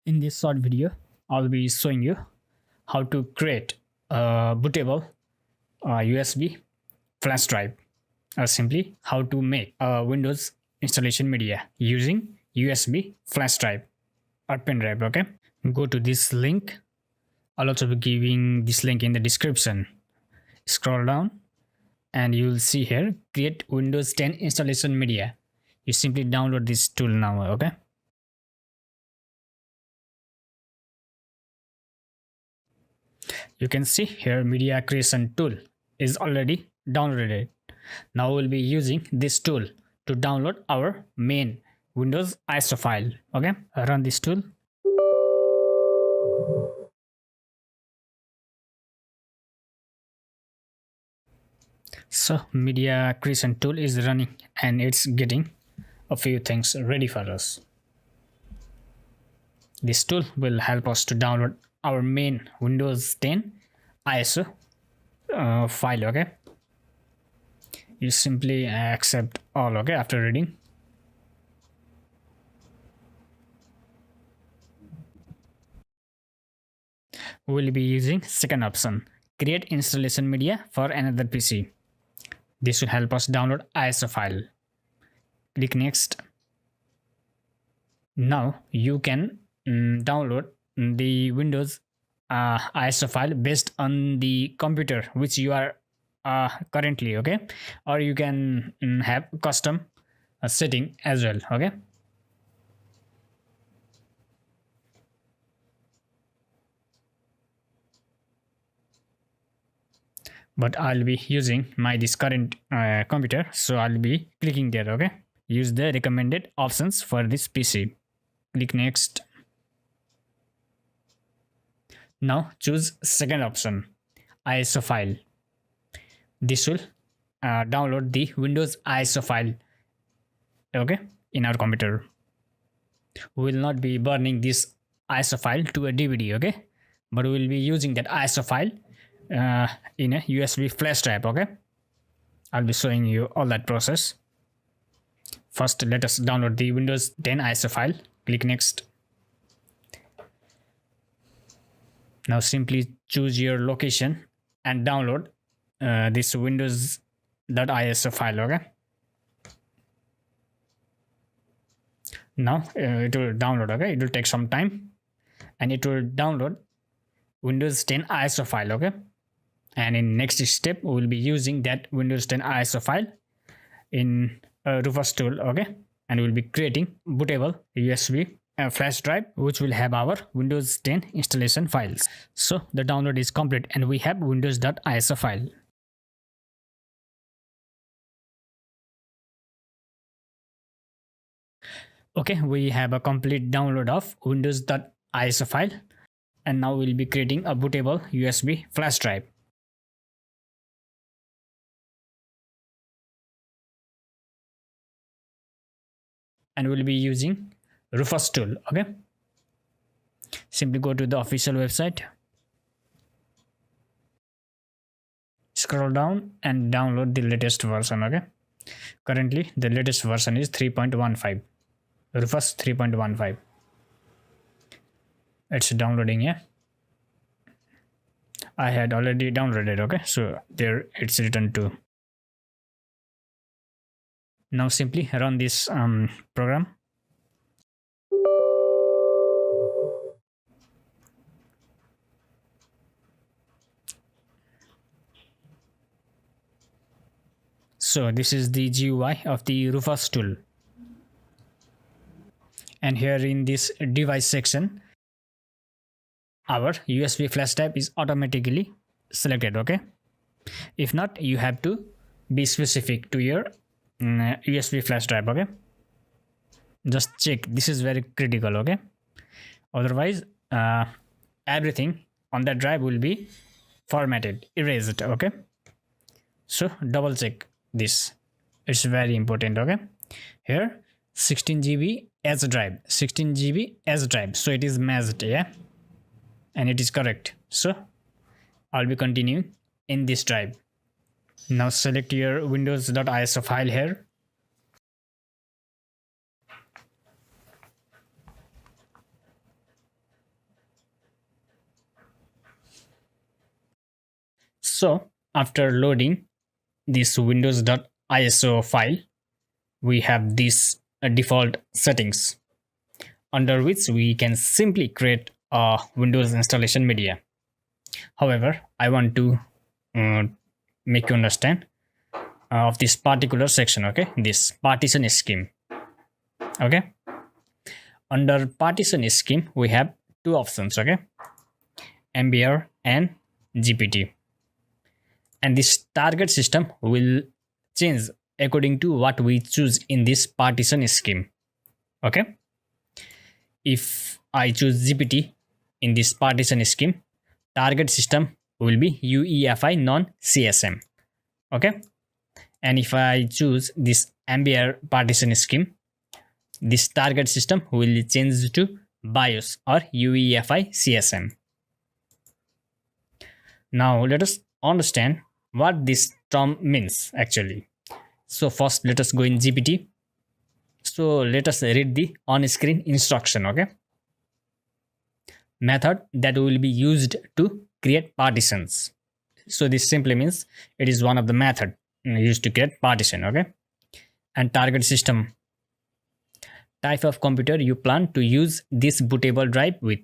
In this short video, I'll be showing you how to create a bootable USB flash drive, or simply how to make a Windows installation media using USB flash drive or pen drive. Okay, go to this link. I'll also be giving this link in the description. Scroll down and you'll see here create Windows 10 installation media. You simply download this tool now. Okay. You can see here media creation tool is already downloaded. Now we'll be using this tool to download our main Windows ISO file. Okay, run this tool. So media creation tool is running and it's getting a few things ready for us. This tool will help us to download our main Windows 10 ISO file. Okay, you simply accept all. Okay, after reading. We'll be using second option, create installation media for another PC. This will help us download ISO file. Click next. Now you can download the Windows ISO file based on the computer which you are currently. Okay, or you can have custom setting as well. Okay, but I'll be using my this current computer, so I'll be clicking there. Okay, use the recommended options for this PC. Click next. Now choose second option, ISO file. This will download the Windows ISO file. Okay, in our computer. We will not be burning this ISO file to a DVD. Okay, but we will be using that ISO file in a USB flash drive. Okay, I'll be showing you all that process. First, let us download the Windows 10 ISO file. Click next. Now simply choose your location and download this windows.iso file. Okay, now it will download. Okay, it will take some time and it will download Windows 10 ISO file. Okay, and in next step we will be using that Windows 10 ISO file in Rufus tool. Okay, and we'll be creating bootable USB flash drive which will have our Windows 10 installation files. So the download is complete and we have windows.iso file. Okay, we have a complete download of windows.iso file, and now we'll be creating a bootable USB flash drive. And we'll be using Rufus tool. Okay, simply go to the official website, scroll down and download the latest version. Okay, currently the latest version is 3.15, Rufus 3.15. It's downloading. Yeah, I had already downloaded. Okay, so there it's written to. Now simply run this program. So this is the GUI of the Rufus tool. And here in this device section, our USB flash drive is automatically selected. Okay, if not, you have to be specific to your USB flash drive. Okay, just check, this is very critical. Okay, otherwise everything on that drive will be formatted, erased. Okay, so double check this, it's very important. Okay, here 16 GB as drive, 16 GB as drive, so it is matched. Yeah, and it is correct, so I'll be continuing in this drive. Now select your windows.iso file here. So after loading this windows.iso file, we have these default settings under which we can simply create a Windows installation media. However, I want to uh, make you understand of this particular section, okay? This partition scheme, okay? Under partition scheme, we have two options, okay? MBR and GPT. And this target system will change according to what we choose in this partition scheme, okay? If I choose GPT in this partition scheme, target system will be UEFI non-CSM, okay? And if I choose this MBR partition scheme, this target system will change to BIOS or UEFI CSM. Now let us understand what this term means actually. So first let us go in GPT. So let us read the on-screen instruction, okay? Method that will be used to create partitions. So this simply means it is one of the method used to create partition, okay? And target system, type of computer you plan to use this bootable drive with.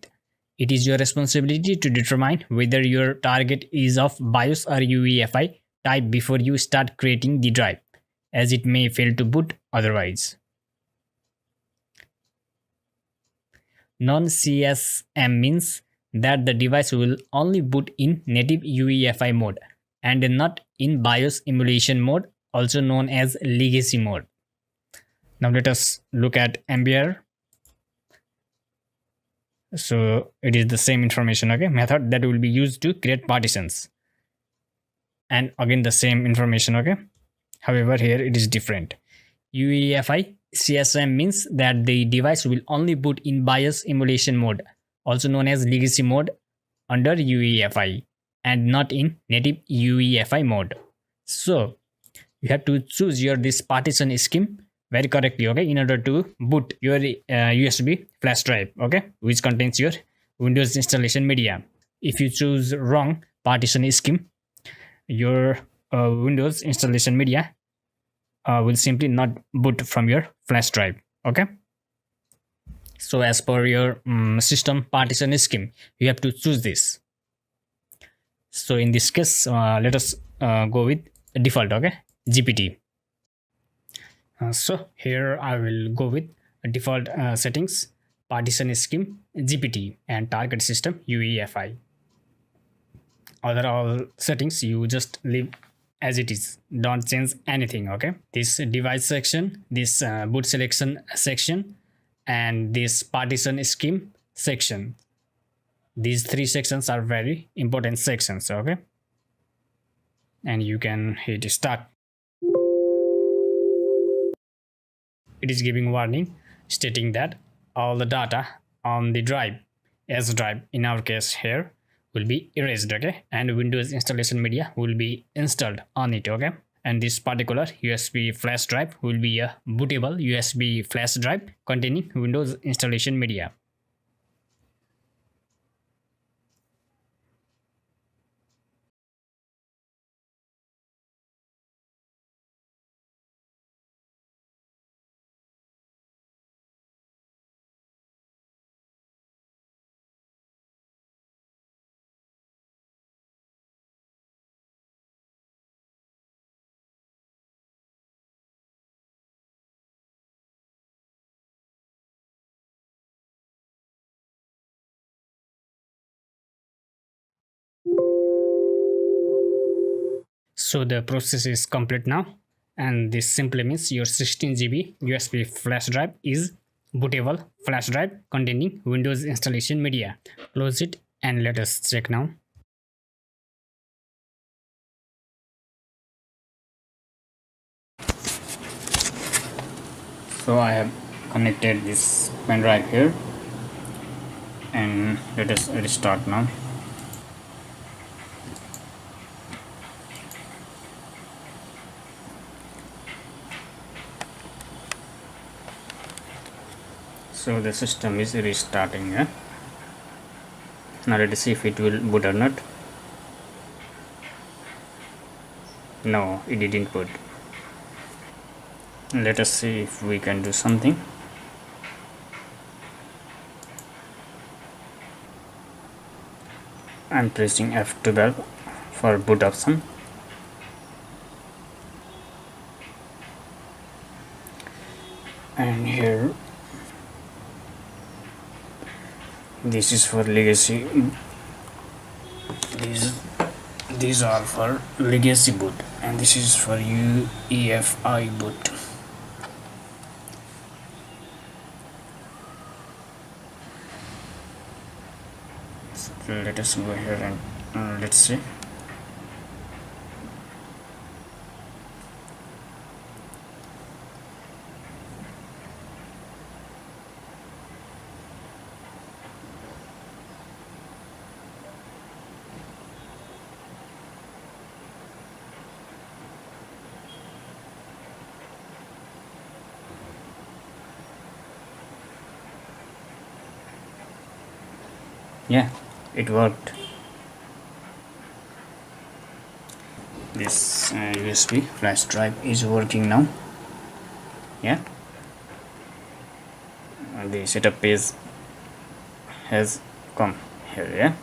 It is your responsibility to determine whether your target is of BIOS or UEFI type before you start creating the drive, as it may fail to boot otherwise. Non-CSM means that the device will only boot in native UEFI mode and not in BIOS emulation mode, also known as legacy mode. Now let us look at MBR. So it is the same information, okay? Method that will be used to create partitions. And again the same information, okay? However, here it is different. UEFI CSM means that the device will only boot in BIOS emulation mode, also known as legacy mode, under UEFI and not in native UEFI mode. So you have to choose your this partition scheme very correctly, okay, in order to boot your USB flash drive, okay, which contains your Windows installation media. If you choose wrong partition scheme, your Windows installation media will simply not boot from your flash drive, okay? So as per your system partition scheme, you have to choose this. So in this case, let us go with default, okay, GPT. So here I will go with default settings, partition scheme, GPT, and target system UEFI. Other all settings you just leave as it is, don't change anything, okay? This device section, this boot selection section, and this partition scheme section, these three sections are very important sections, okay? And you can hit start. It is giving warning stating that all the data on the drive, S drive in our case here, will be erased, okay? And Windows installation media will be installed on it, okay? And this particular USB flash drive will be a bootable USB flash drive containing Windows installation media. So the process is complete now, and this simply means your 16 GB USB flash drive is bootable flash drive containing Windows installation media. Close it and let us check now. So I have connected this pen drive here, and let us restart now. So the system is restarting, yeah? Now let us see if it will boot or not. No, it didn't put. Let us see if we can do something. I'm pressing F12 for boot option. And here this is for legacy. These are for legacy boot, and this is for UEFI boot. So let us go here and let's see. Yeah, it worked. This USB flash drive is working now. Yeah, the setup page has come here. Yeah,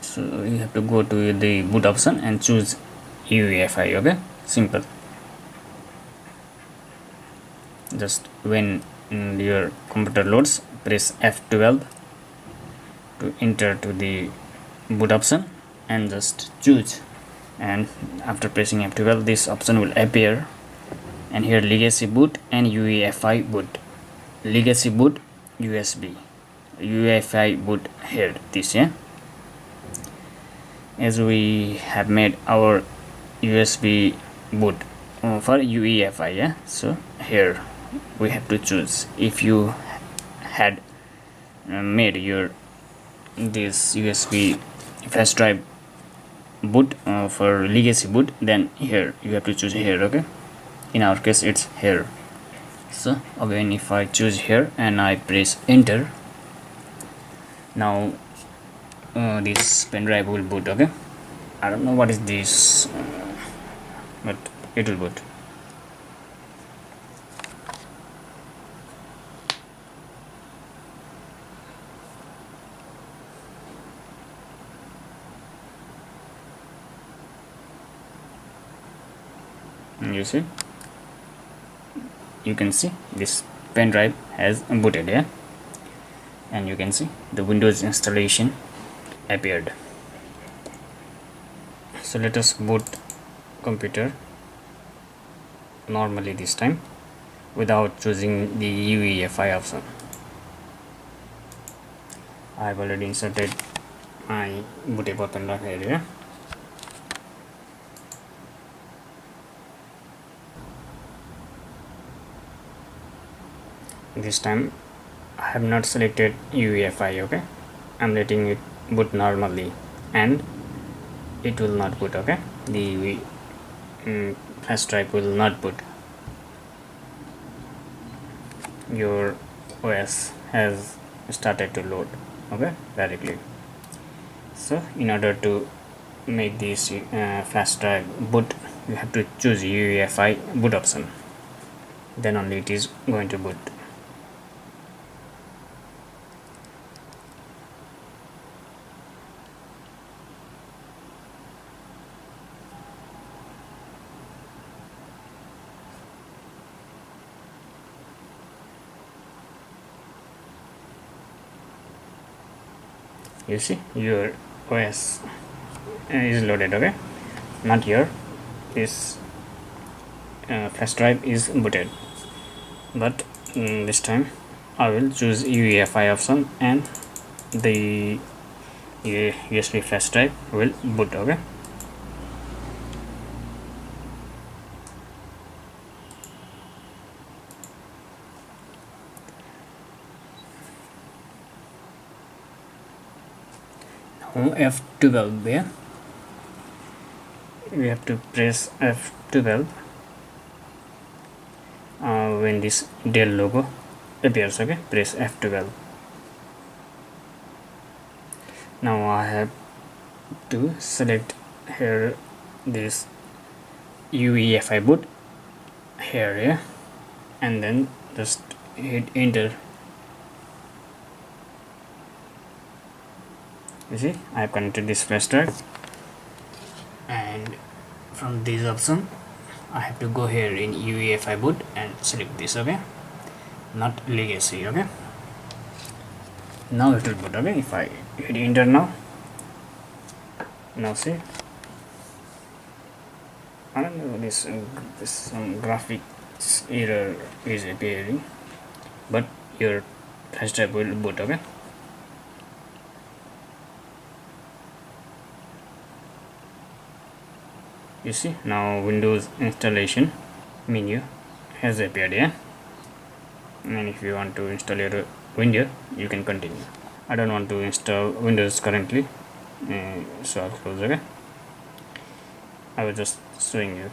so you have to go to the boot option and choose UEFI. Okay, simple. Just when your computer loads, press F12 to enter to the boot option and just choose, and after pressing F12 this option will appear, and here legacy boot and UEFI boot, legacy boot USB, UEFI boot here, this. Yeah, as we have made our USB boot for UEFI. Yeah, so here we have to choose. If you had made your this USB flash drive boot for legacy boot, then here you have to choose here. Okay, in our case it's here. So again, if I choose here and I press enter, now this pen drive will boot. Okay, I don't know what is this, but it will boot. You see, you can see this pen drive has booted. Yeah, and you can see the Windows installation appeared. So let us boot computer normally this time without choosing the UEFI option. I've already inserted my bootable pen drive here. This time I have not selected UEFI. Okay, I'm letting it boot normally and it will not boot. Okay, the flash drive will not boot. Your OS has started to load. Okay, directly. So in order to make this flash drive boot, you have to choose UEFI boot option, then only it is going to boot. You see, your OS is loaded. Okay, not here. This flash drive is booted, but this time I will choose UEFI option and the USB flash drive will boot. Okay, now F12. Yeah, we have to press F12 when this Dell logo appears. Okay, press F12. Now I have to select here this Uefi boot here, yeah, and then just hit enter. You see, I have connected this flash drive, and from this option I have to go here in Uefi boot and select this, okay, not legacy, okay. Now it will boot, okay. If I hit enter now see, I don't know, this graphics error is appearing, but your flash drive will boot, okay. You see, now Windows installation menu has appeared here, and if you want to install your Windows, you can continue. I don't want to install Windows currently, so I'll close, okay. I was just showing you.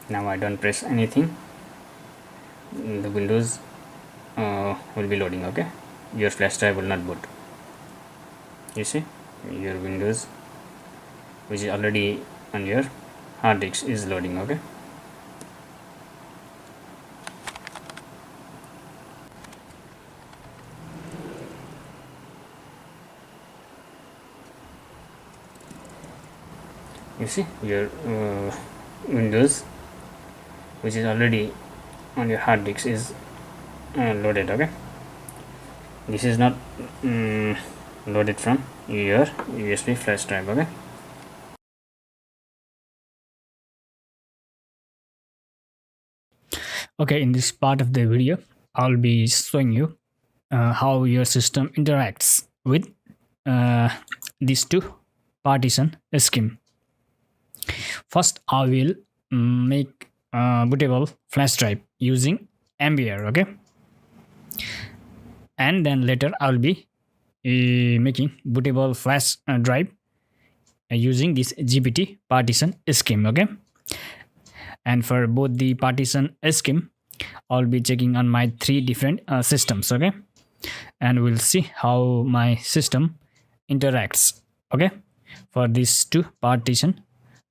Now I don't press anything, the Windows will be loading, okay. Your flash drive will not boot. You see, your Windows which is already on your hard disk is loading, okay. You see, your Windows which is already on your hard disk is loaded, okay. This is not loaded from your USB flash drive, okay. Okay, in this part of the video I'll be showing you how your system interacts with these two partition scheme. First I will make bootable flash drive using Ambr, okay, and then later I'll be making bootable flash drive using this GPT partition scheme, okay. And for both the partition scheme I'll be checking on my three different systems, okay, and we'll see how my system interacts, okay, for these two partition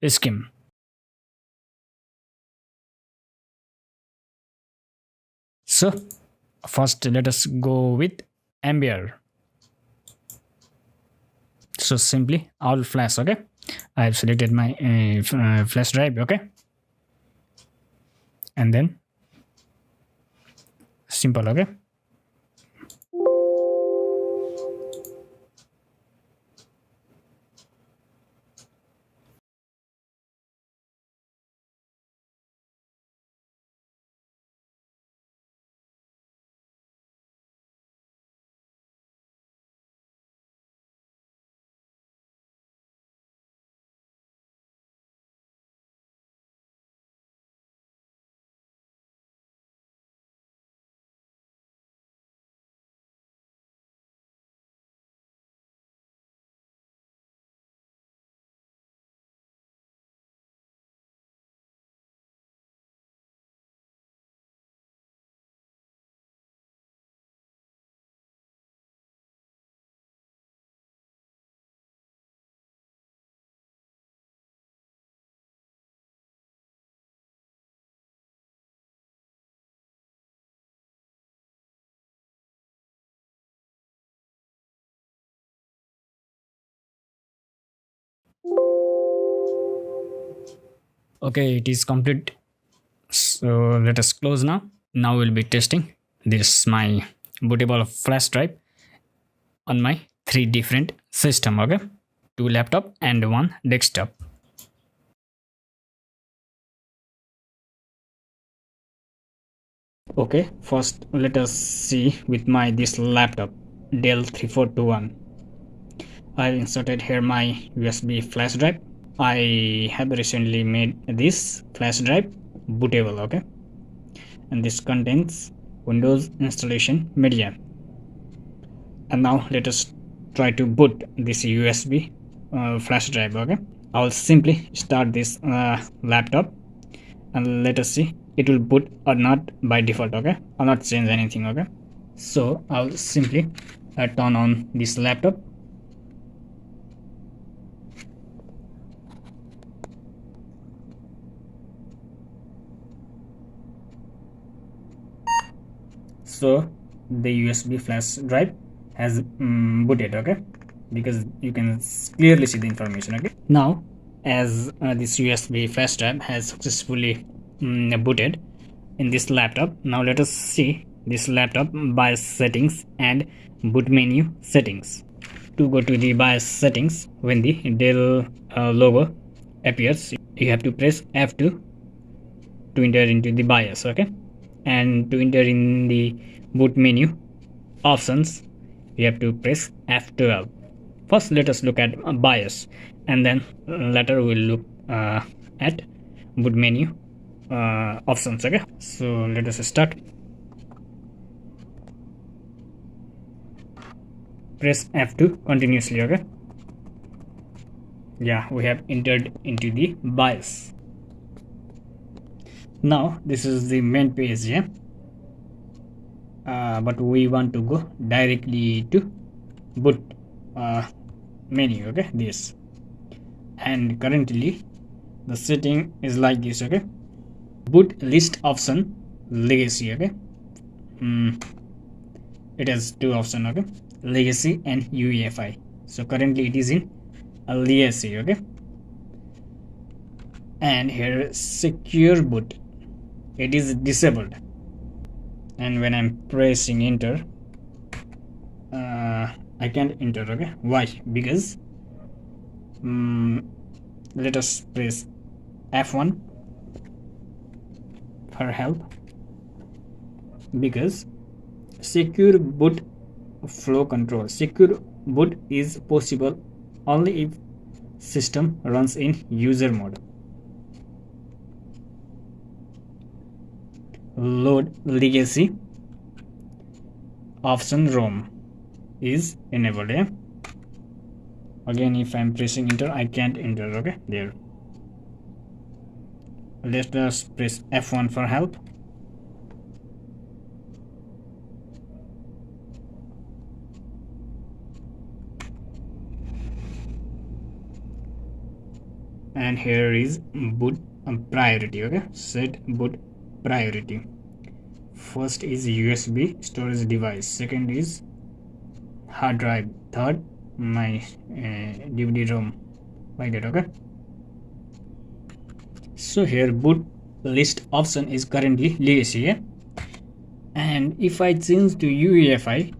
scheme. So first let us go with Ambr. So simply all flash, okay. I have selected my flash drive, okay, and then simple, okay. Okay, it is complete. So let us close now. Now we'll be testing this my bootable flash drive on my three different system, okay, two laptop and one desktop. Okay, first let us see with my this laptop Dell 3421. I've inserted here my USB flash drive. I have recently made this flash drive bootable, okay, and this contains Windows installation media. And now let us try to boot this USB flash drive, okay. I'll simply start this laptop and let us see it will boot or not by default. Okay, I'll not change anything. Okay, so I'll simply turn on this laptop. So the USB flash drive has booted. Okay, because you can clearly see the information. Okay, now as this USB flash drive has successfully booted in this laptop, now let us see this laptop BIOS settings and boot menu settings. To go to the BIOS settings, when the Dell logo appears, you have to press F2 to enter into the BIOS. Okay, and to enter in the boot menu options, you have to press F12. First let us look at BIOS, and then later we'll look at boot menu options. Okay, so let us start. Press F2 continuously. Okay, yeah, we have entered into the BIOS. Now this is the main page. Yeah, but we want to go directly to boot menu. Okay, this, and currently the setting is like this. Okay, boot list option legacy. Okay, it has two options. Okay, legacy and Uefi. So currently it is in a legacy. Okay, and here secure boot, it is disabled, and when I'm pressing enter, I can't enter. Okay, why? Because let us press F1 for help, because secure boot flow control, secure boot is possible only if system runs in user mode. Load legacy option ROM is enabled. Yeah, again if I'm pressing enter, I can't enter. Okay, there. Let us press F1 for help. And here is boot priority. Okay, set boot priority. First is USB storage device, second is hard drive, third my DVD ROM, like that. Okay, so here boot list option is currently legacy. Yeah? And if I change to UEFI,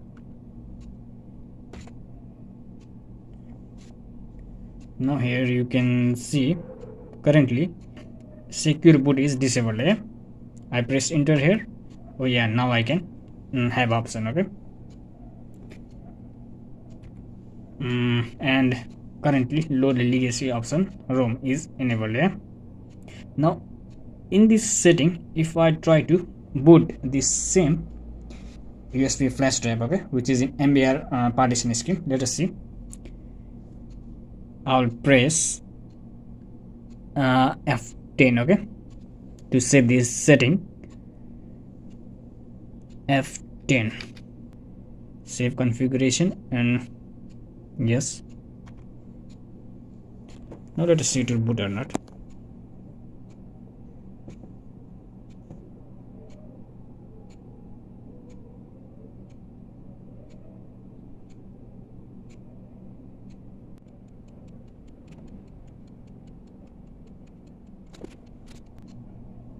now here you can see currently secure boot is disabled. Yeah? I press enter here. Oh yeah, now I can have option. Okay, and currently load legacy option ROM is enabled. Yeah, now in this setting, if I try to boot this same USB flash drive, okay, which is in MBR partition scheme, let us see. I'll press F10. Okay, to save this setting. F10, save configuration, and yes, now let us see it will boot or not.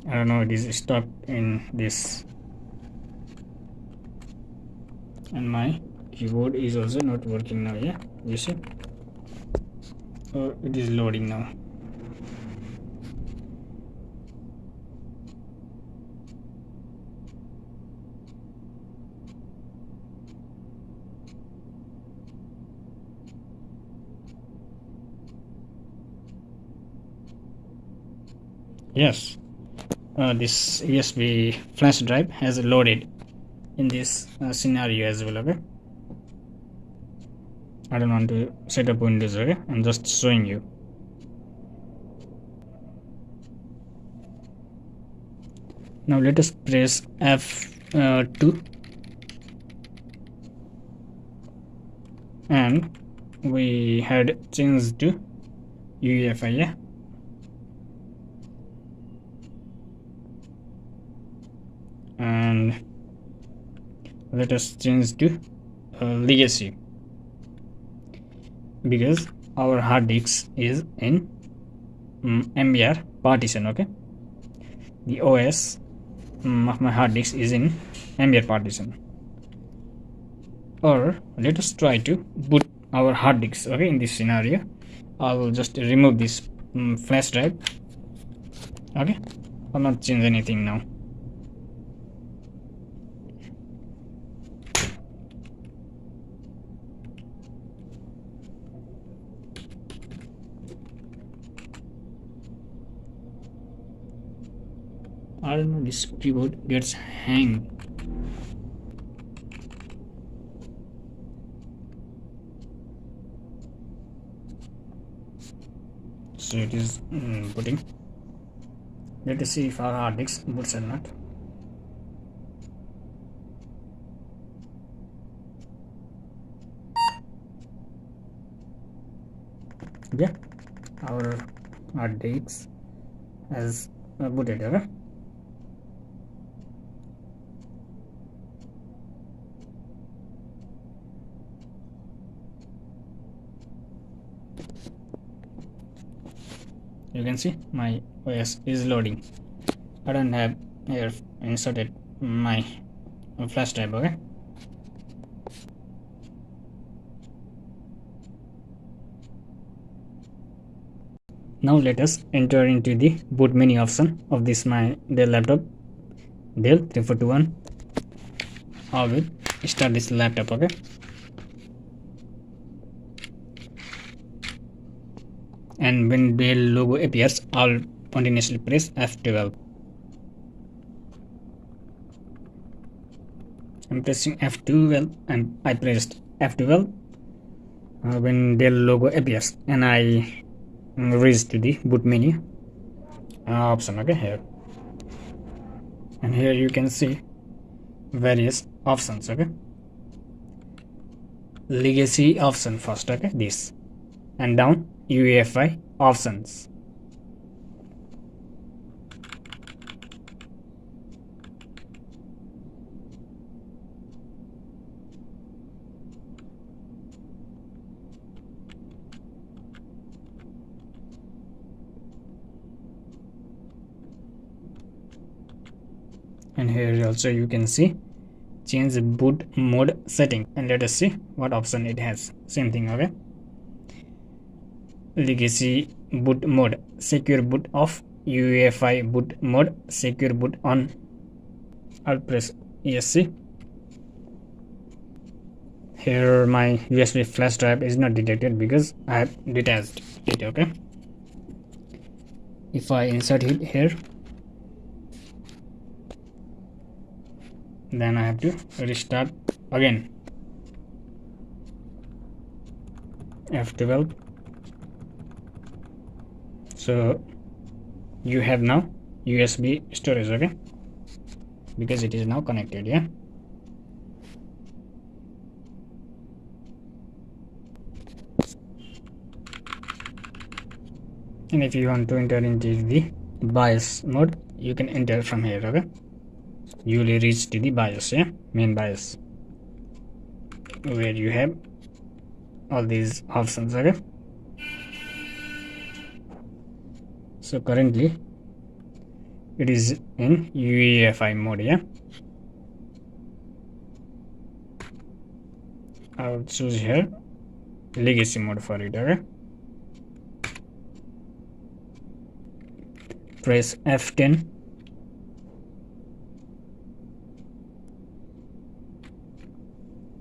I don't know, it is stuck in this, and my keyboard is also not working now. Yeah, you see, oh, it is loading now. Yes, this USB flash drive has loaded in this scenario as well. Okay, I don't want to set up Windows. Okay, I'm just showing you. Now let us press F2 and we had changed to Uefi, yeah. And let us change to legacy, because our hard disk is in MBR partition. Okay, the OS of my hard disk is in MBR partition. Or let us try to boot our hard disk. Okay, in this scenario I will just remove this flash drive. Okay, I'll not change anything now. I don't know, this keyboard gets hang. So it is booting. Let us see if our hard disk boots or not. Yeah, our hard disk has booted. Okay, you can see my OS is loading. I don't have here inserted my flash drive. Okay, now let us enter into the boot menu option of this my Dell laptop, Dell 3421. I will start this laptop. Okay, and when Dell logo appears, I'll continuously press F12. I'm pressing F12 and I pressed F12 when Dell logo appears, and I reach to the boot menu option. Okay, here, and here you can see various options. Okay, legacy option first. Okay, this, and down UEFI options. And here also you can see change boot mode setting, and let us see what option it has. Same thing. Okay, legacy boot mode, secure boot off, UEFI boot mode, secure boot on. I'll press ESC. Here my USB flash drive is not detected because I have detached it. Okay, if I insert it here, then I have to restart again. F12. So you have now USB storage. Okay, because it is now connected. Yeah, and if you want to enter into the BIOS mode, you can enter from here. Okay, you will reach to the BIOS, yeah, main BIOS, where you have all these options. Okay, so currently it is in UEFI mode. Yeah, I will choose here legacy mode for it. Okay, press F10.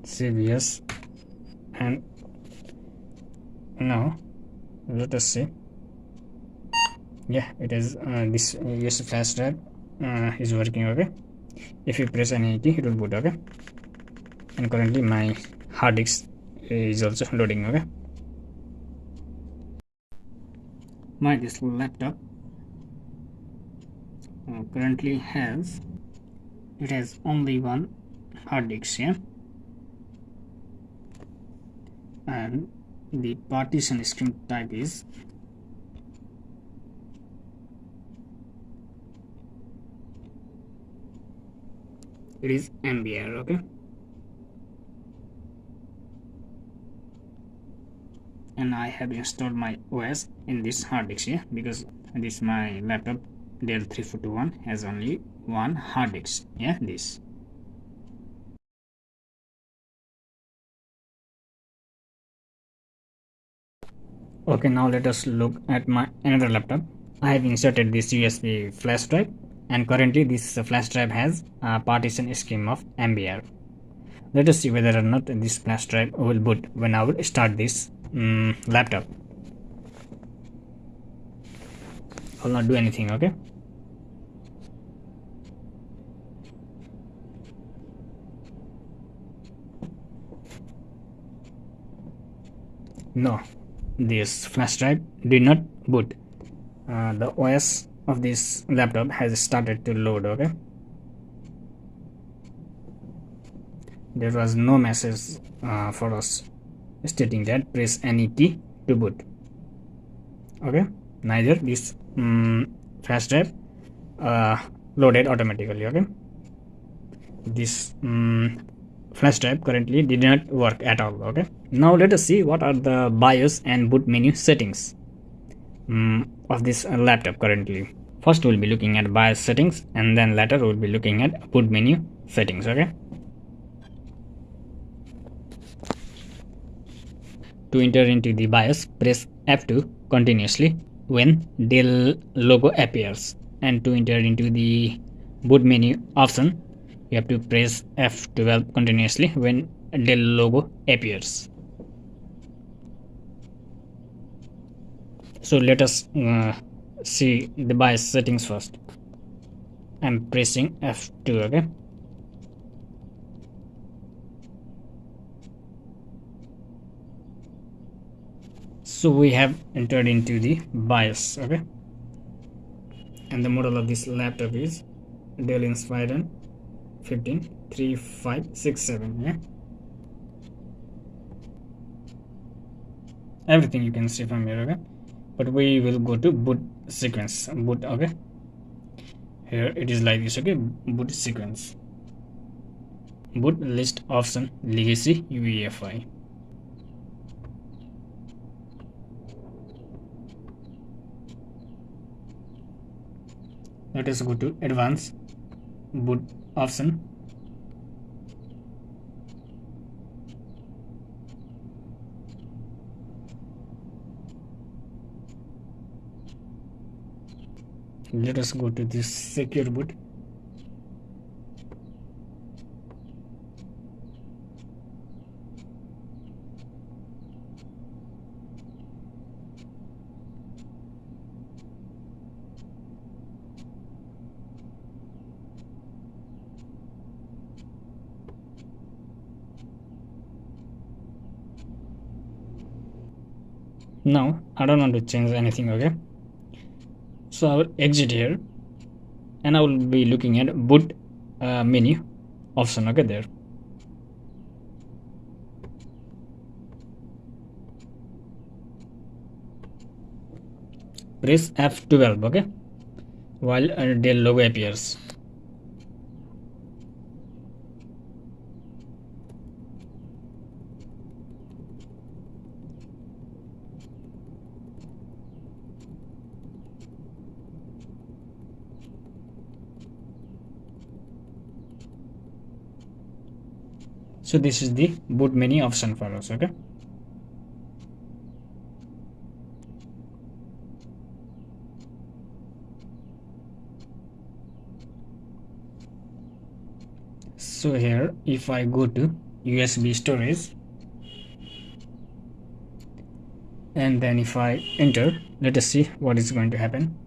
Save yes, and now let us see. Yeah, it is this USB flash drive is working. Okay, if you press any key it will boot. Okay, and currently my hard disk is also loading. Okay, my this laptop currently has, it has only one hard disk here, and the partition scheme type is it is MBR. Okay, and I have installed my OS in this hard disk here because this my laptop Dell 3421 has only one hard disk. Yeah, this. Okay, now let us look at my another laptop. I have inserted this USB flash drive, and currently this flash drive has a partition scheme of MBR. Let us see whether or not this flash drive will boot when I will start this laptop. I will not do anything. Okay. No, this flash drive did not boot. The OS of this laptop has started to load. Okay. There was no message for us stating that press any key to boot. Okay, neither this flash drive loaded automatically. Okay, this flash drive currently did not work at all. Okay, now let us see what are the BIOS and boot menu settings of this laptop currently. First we'll be looking at BIOS settings, and then later we'll be looking at boot menu settings. Okay, to enter into the BIOS, press F2 continuously when Dell logo appears, and to enter into the boot menu option, you have to press F12 continuously when Dell logo appears. So let us see the BIOS settings first. I'm pressing F2. Okay. So we have entered into the BIOS. Okay, and the model of this laptop is Dell Inspiron 153567. Yeah, everything you can see from here. Okay, but we will go to boot sequence. Boot. Okay, here it is like this. Okay, boot sequence, boot list option, legacy Uefi. Let us go to advanced boot option. Let us go to this secure boot. Now I don't want to change anything. Okay, so I will exit here, and I will be looking at boot menu option. Okay, there. Press F12. Okay, while Dell logo appears. So this is the boot menu option for us. Okay, so here if I go to USB storage, and then if I enter, let us see what is going to happen.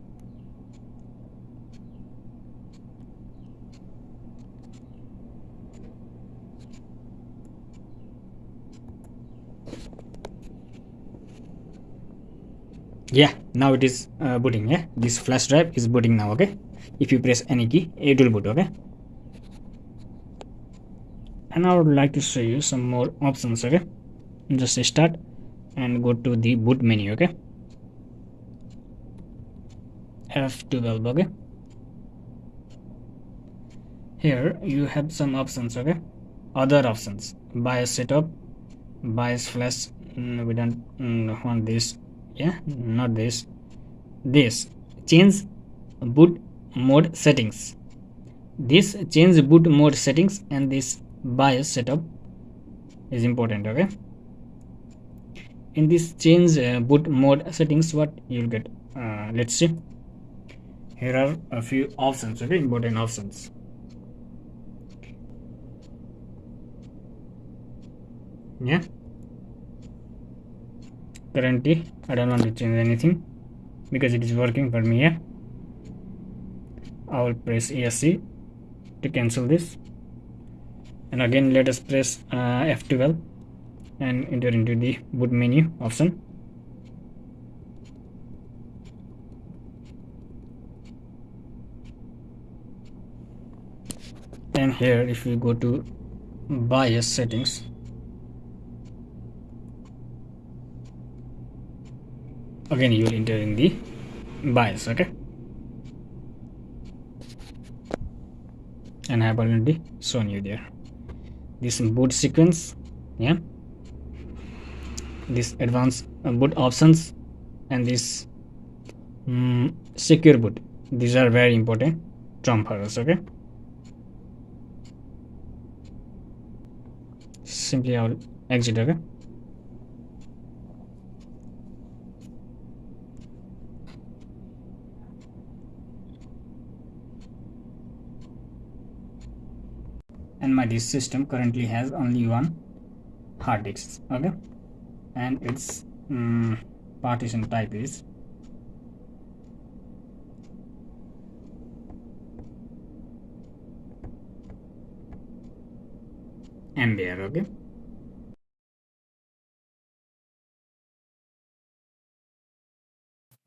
Yeah, now it is booting. Yeah, this flash drive is booting now. Okay, If you press any key, it will boot. Okay, and I would like to show you some more options. Okay, just start and go to the boot menu. Okay, F12. Okay, here you have some options. Okay, other options: BIOS setup, BIOS flash. We don't want this. Yeah, not this. This change boot mode settings. This change boot mode settings and this BIOS setup is important. Okay, in this change boot mode settings, what you'll get, let's see. Here are a few options. Okay, important options. Yeah, currently I don't want to change anything because it is working for me. Yeah, I will press ESC to cancel this, and again let us press F12 and enter into the boot menu option. And here if you go to BIOS settings, again you will enter in the BIOS. Okay, and I have already shown you there this boot sequence. Yeah, this advanced boot options and this secure boot, these are very important term for us. Okay, simply I will exit. Okay, and my disk system currently has only one hard disk. Okay, and its partition type is MBR. Okay,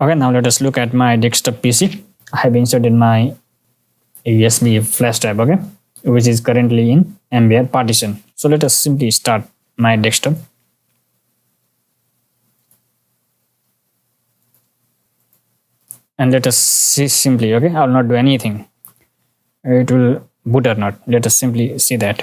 okay, now let us look at my desktop PC. I have inserted my USB flash drive. Okay, which is currently in MBR partition. So let us simply start my desktop. And let us see simply. Okay, I will not do anything. It will boot or not. Let us simply see that.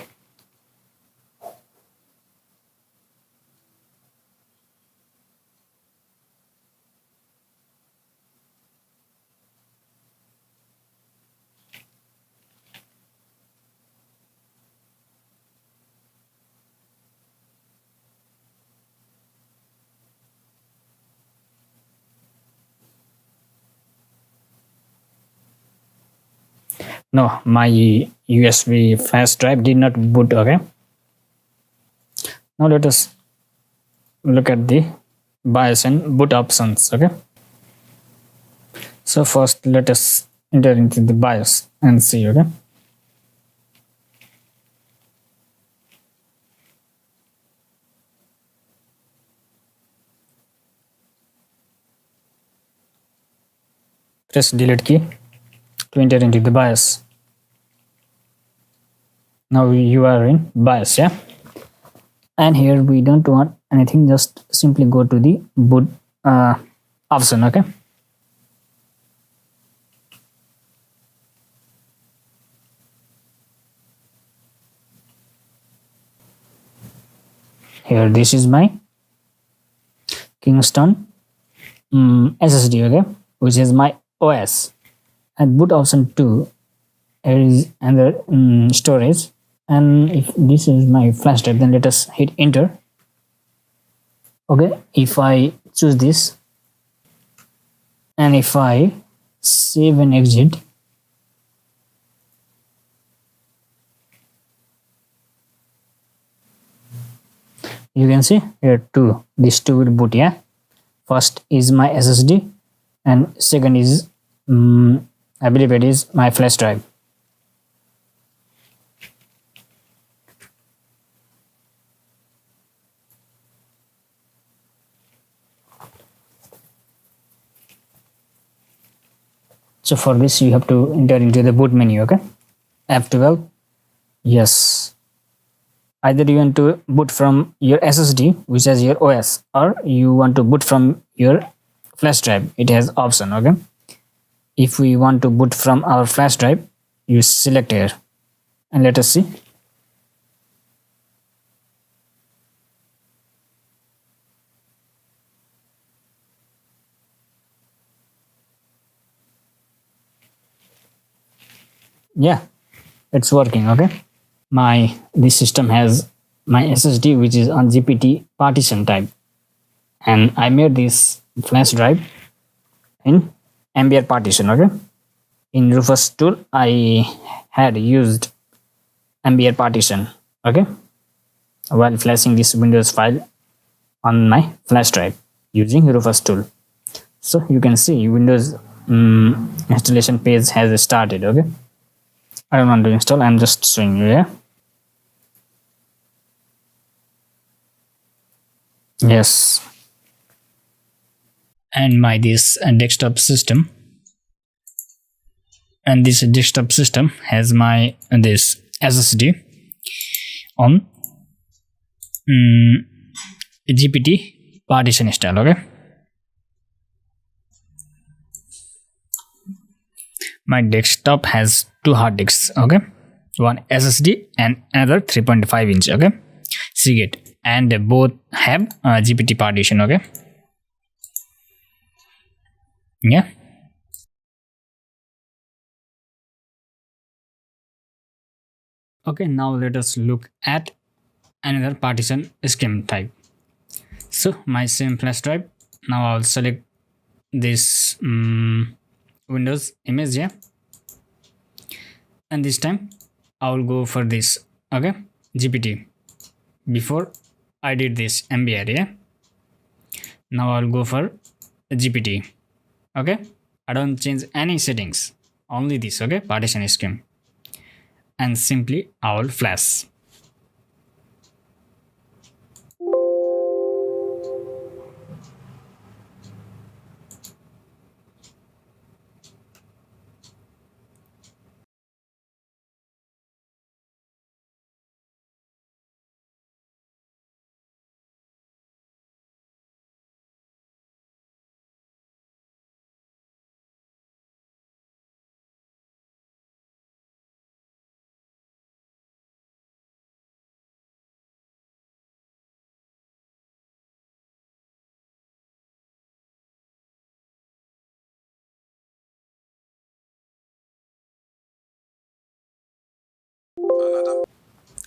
No, my USB flash drive did not boot. Okay, now let us look at the BIOS and boot options. Okay, so first let us enter into the BIOS and see. Okay, press delete key to enter into the BIOS. Now you are in BIOS. Yeah, and here we don't want anything, just simply go to the boot option. Okay, here this is my Kingston SSD. Okay, which is my OS, and boot option 2 is under storage, and if this is my flash drive, then let us hit enter. Okay, if I choose this and if I save and exit, you can see here these two will boot. Yeah, first is my SSD and second is I believe it is my flash drive. So for this you have to enter into the boot menu. Okay, F12. Yes, either you want to boot from your SSD which has your OS, or you want to boot from your flash drive. It has option. Okay, if we want to boot from our flash drive, you select here and let us see. Yeah, it's working. Okay, this system has my SSD which is on GPT partition type, and I made this flash drive in MBR partition. Okay, in Rufus tool I had used MBR partition. Okay, while flashing this Windows file on my flash drive using Rufus tool. So you can see Windows installation page has started. Okay, I don't want to install, I'm just showing you. Yeah, yes, and my this desktop system, and this desktop system has my this SSD on GPT partition style. Okay, my desktop has two hard disks. Okay, one SSD and another 3.5 inch. Okay, Seagate, and they both have GPT partition. Okay, yeah. Okay, now let us look at another partition scheme type. So my same flash drive. Now I'll select this Windows image here, and this time I will go for this. Okay, GPT. Before I did this MBR. Yeah. Now I'll go for GPT. Okay, I don't change any settings. Only this. Okay, partition scheme, and simply I will flash.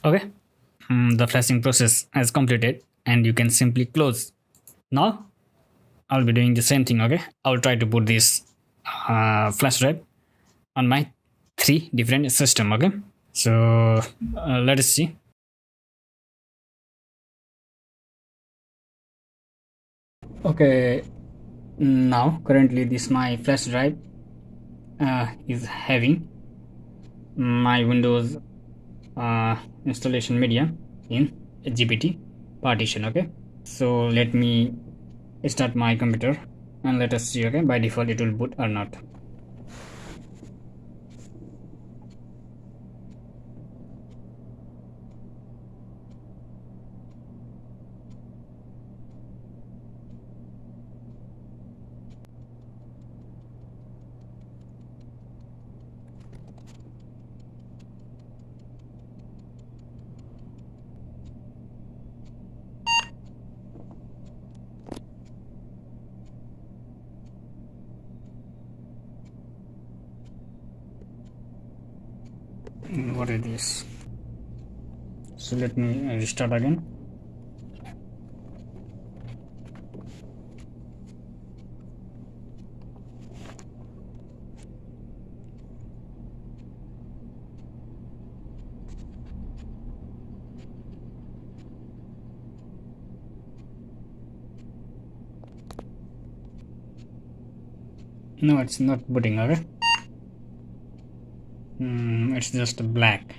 Okay, the flashing process has completed, and you can simply close. Now I'll be doing the same thing. Okay, I'll try to put this flash drive on my three different system. Okay, so let us see. Okay, now currently this my flash drive is having my Windows installation media in GPT partition. Okay, so let me start my computer and let us see. Okay, by default it will boot or not. What is this? So let me restart again. No, it's not booting. Okay, it's just black.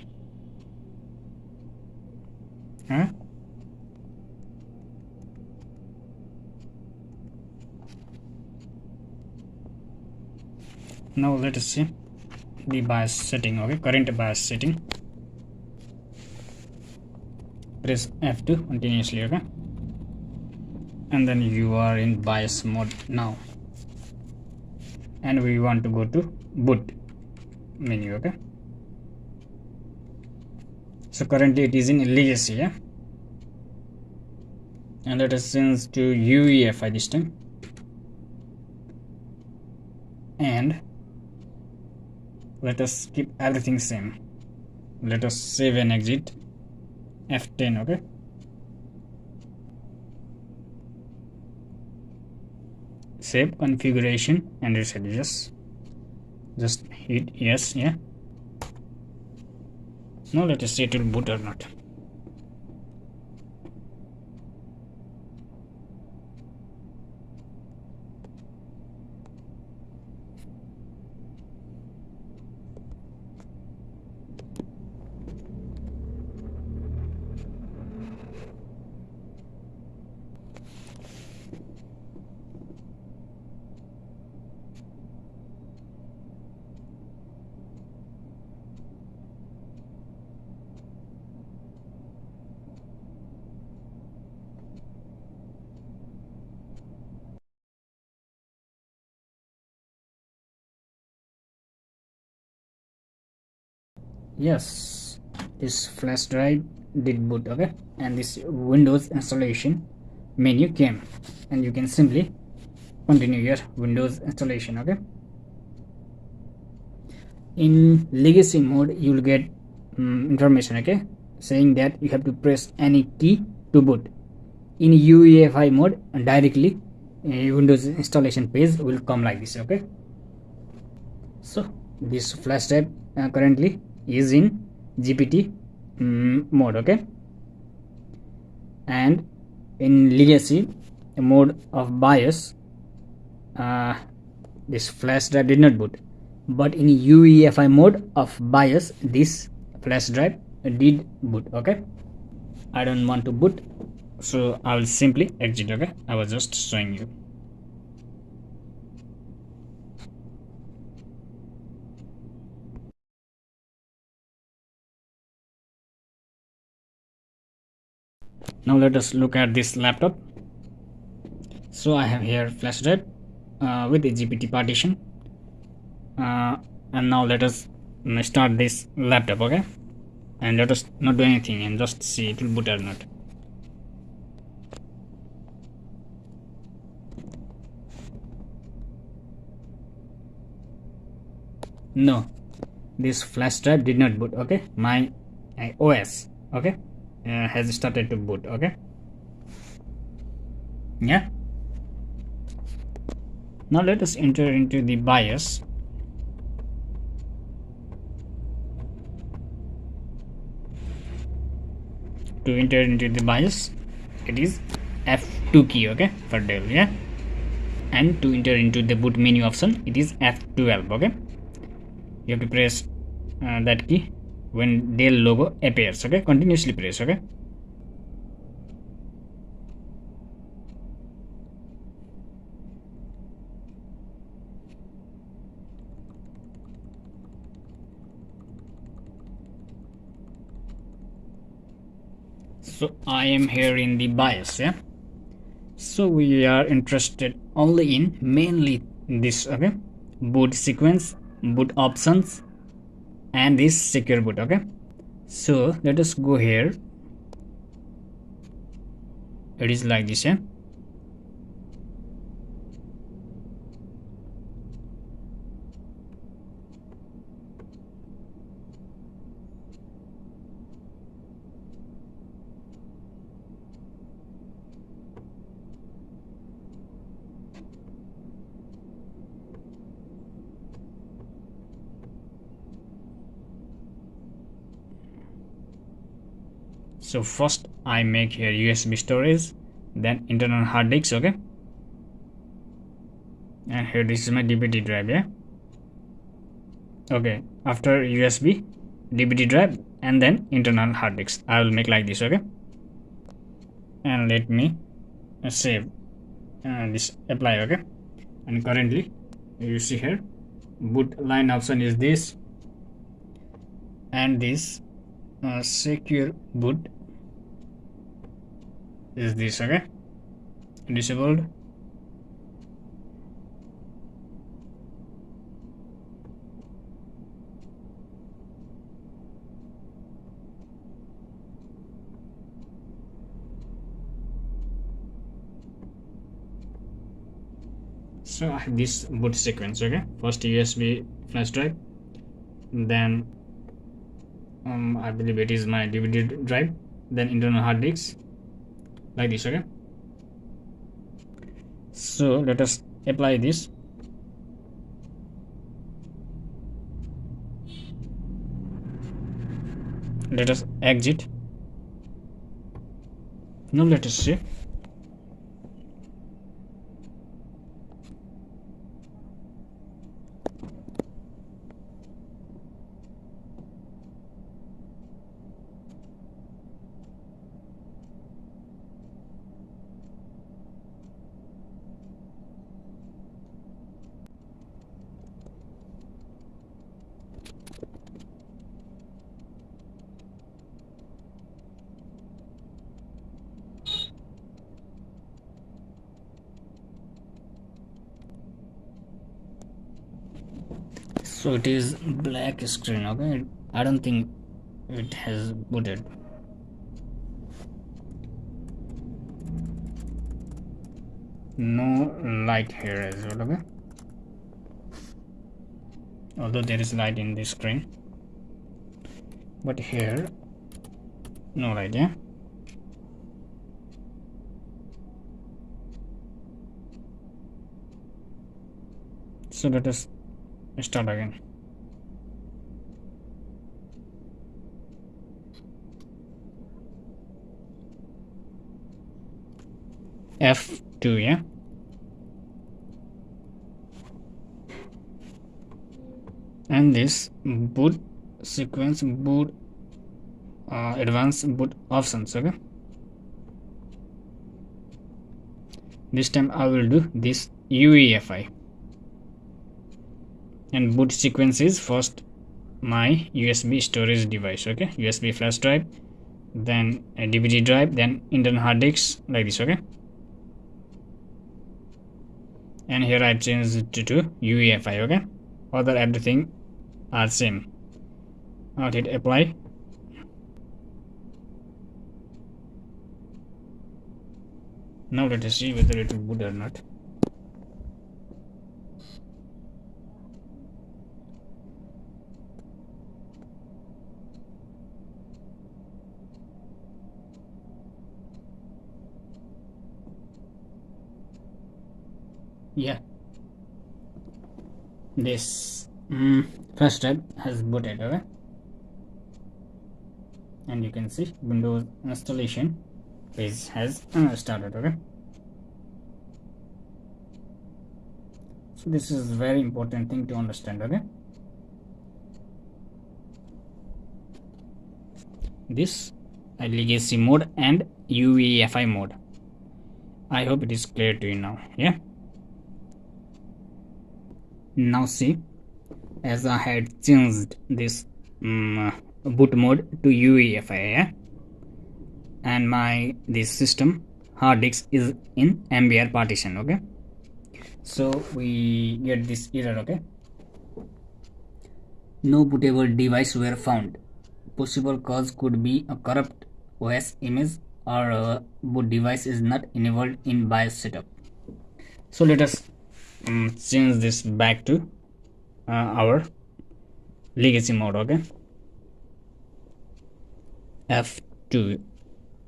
Huh? Now let us see the BIOS setting. Okay, current BIOS setting. Press F2 continuously. Okay, and then you are in BIOS mode now, and we want to go to boot menu. Okay, so currently it is in legacy. Yeah, and let us change to Uefi this time, and let us keep everything same. Let us save and exit. F10. Okay, save configuration and reset. Yes, just hit yes. Yeah, now let us see it will boot or not. Yes, this flash drive did boot. Okay, and this Windows installation menu came, and you can simply continue your Windows installation. Okay, in legacy mode you will get information, okay, saying that you have to press any key to boot. In UEFI mode, directly a Windows installation page will come like this. Okay, so this flash drive currently is in GPT mode. Okay, and in legacy mode of BIOS, this flash drive did not boot, but in UEFI mode of BIOS this flash drive did boot. Okay, I don't want to boot, so I will simply exit. Okay, I was just showing you. Now let us look at this laptop. So I have here flash drive with a GPT partition, and now let us start this laptop. Okay, and let us not do anything and just see it will boot or not. No, this flash drive did not boot. Okay, my OS, okay, has started to boot. Okay, yeah. Now let us enter into the BIOS. To enter into the BIOS, it is F2 key. Okay, for Dell. Yeah, and to enter into the boot menu option, it is F12. Okay, you have to press that key when Dell logo appears. Okay, continuously press. Okay, so I am here in the BIOS. Yeah, so we are interested only in mainly this. Okay, boot sequence, boot options, and this secure boot. Okay, so let us go here. It is like this. Yeah, so first I make here USB storage, then internal hard disk. Okay, and here this is my DVD drive. Yeah, okay, after USB, DVD drive, and then internal hard disk, I will make like this. Okay, and let me save this apply. Okay, and currently you see here boot line option is this, and this secure boot is this. Okay, disabled. So I have this boot sequence. Okay, first USB flash drive, then I believe it is my DVD drive, then internal hard disk, like this. Okay, so let us apply this. Let us exit. Now let us see. So it is black screen. Okay, I don't think it has booted. No light here as well. Okay, although there is light in the screen, but here no light. Yeah, so let us start again. F2. Yeah, and this boot sequence, boot advanced boot options. Okay, this time I will do this UEFI, and boot sequence is first my USB storage device. Okay, USB flash drive, then a DVD drive, then internal hard disk, like this. Okay, and here I changed it to UEFI. Okay, other everything are same. Now hit apply. Now let us see whether it will boot or not. Yeah, this first step has booted. Okay, and you can see Windows installation page has started. Okay, so this is very important thing to understand. Okay, this legacy mode and UEFI mode. I hope it is clear to you now. Yeah, now see, as I had changed this boot mode to UEFI. Yeah, and my this system hard disk is in MBR partition. Okay, so we get this error. Okay, no bootable device were found. Possible cause could be a corrupt OS image or a boot device is not enabled in BIOS setup. So let us change this back to our legacy mode. Okay, F2.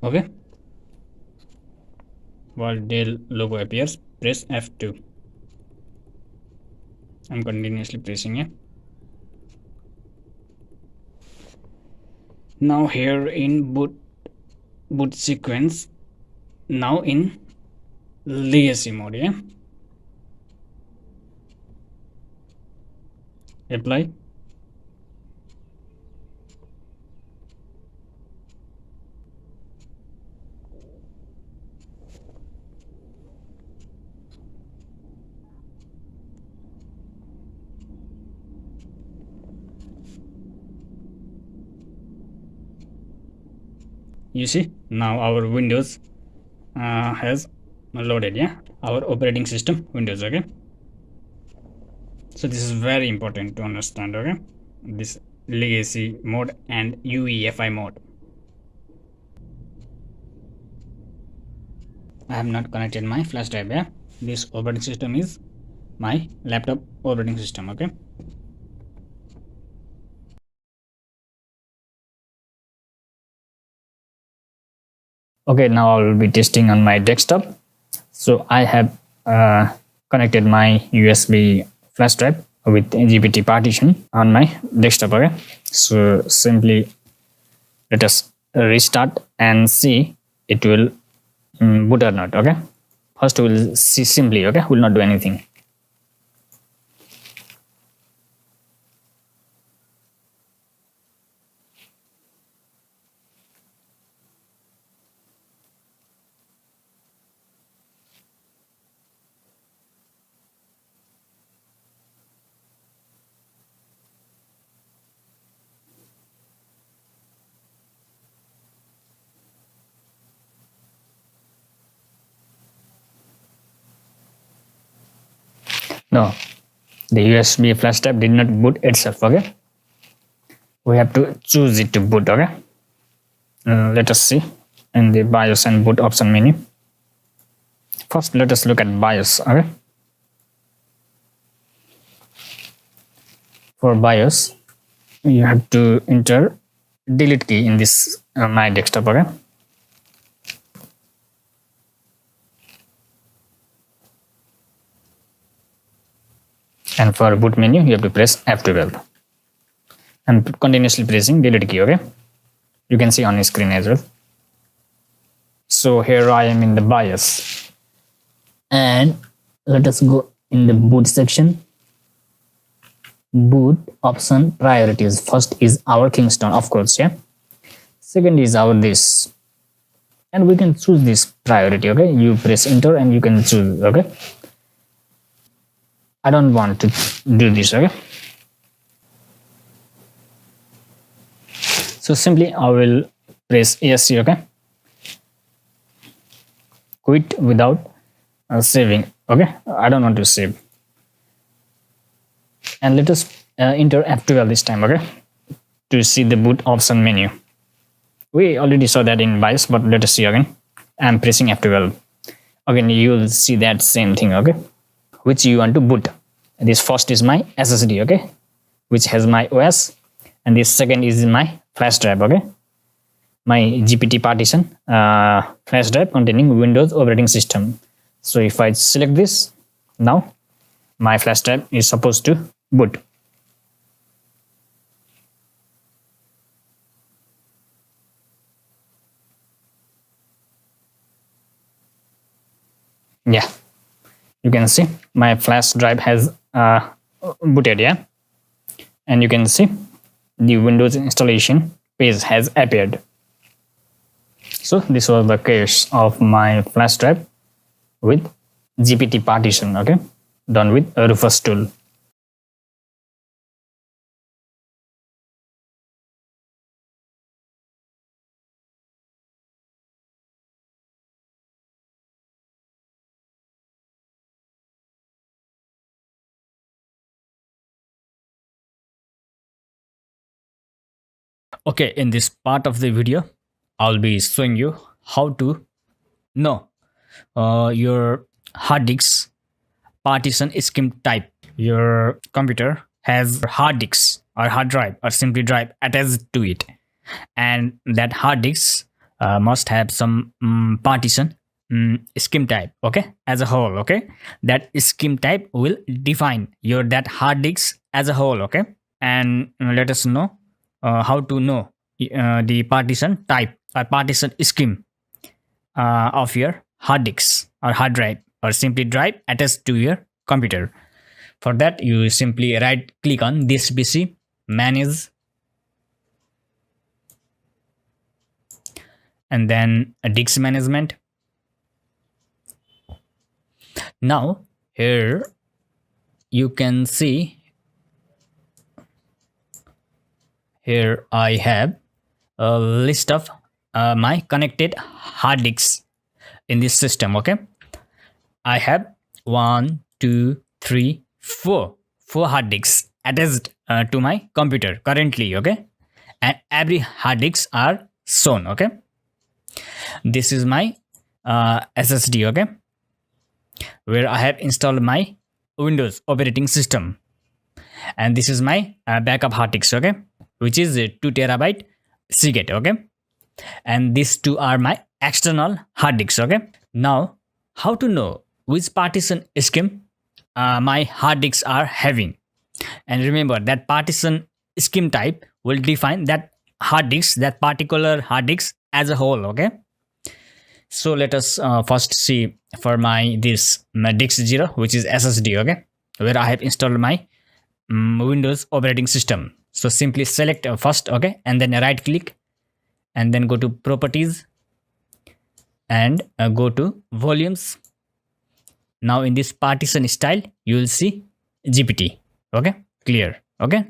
Okay, while Dell logo appears, press F2. I'm continuously pressing it. Now here in boot sequence, now in legacy mode. Yeah, apply. you see now our Windows has loaded, yeah, our operating system Windows. Okay, so this is very important to understand. Okay, this legacy mode and UEFI mode. I have not connected my flash drive. Yeah, this operating system is my laptop operating system. Okay, okay, now I will be testing on my desktop. So I have connected my USB flash drive with GPT partition on my desktop. Okay, so simply let us restart and see it will boot or not. Okay, first we'll see simply. Okay, will not do anything. No, the USB flash drive did not boot itself. Okay, we have to choose it to boot. Okay, let us see in the BIOS and boot option menu. First, let us look at BIOS. Okay, for BIOS, you have to enter delete key in this my desktop. Okay, and for boot menu, you have to press F12 and continuously pressing delete key. Okay, you can see on the screen as well. So here I am in the BIOS, and let us go in the boot section. Boot option priorities. First is our Kingston, of course, yeah. Second is our this, and we can choose this priority. Okay, you press enter and you can choose. Okay, I don't want to do this. Okay, so simply I will press yes. Okay, quit without saving. Okay, I don't want to save, and let us enter F12 this time. Okay, to see the boot option menu. We already saw that in BIOS, but let us see again. I'm pressing F12. Again, you will see that same thing. Okay, which you want to boot. This first is my SSD. Okay, which has my OS, and this second is my flash drive. Okay, my GPT partition flash drive containing Windows operating system. So if I select this, now my flash drive is supposed to boot. Yeah, you can see my flash drive has booted. Yeah, and you can see the Windows installation page has appeared. So this was the case of my flash drive with GPT partition. Okay, done with a Rufus tool. Okay, in this part of the video, I'll be showing you how to know your hard disk partition scheme type. Your computer has hard disk or hard drive or simply drive attached to it, and that hard disk must have some partition scheme type. Okay, as a whole. Okay, that scheme type will define your that hard disk as a whole. Okay, and let us know how to know the partition type or partition scheme of your hard disk or hard drive or simply drive attached to your computer. For that, you simply right click on this PC, manage, and then disk management. Now here you can see, here I have a list of my connected hard disks in this system. Okay, I have one, two, three, four hard disks attached to my computer currently. Okay, and every hard disks are shown. Okay, this is my SSD. Okay, where I have installed my Windows operating system, and this is my backup hard disk. Okay, which is a 2 terabyte Seagate. Okay, and these two are my external hard disks. Okay, now how to know which partition scheme my hard disks are having? And remember that partition scheme type will define that hard disk, that particular hard disk as a whole. Okay, so let us first see for my disk 0, which is SSD. Okay, where I have installed my Windows operating system. So simply select first. Okay, and then right click and then go to properties and go to volumes. Now in this partition style you will see GPT. Okay, clear. Okay,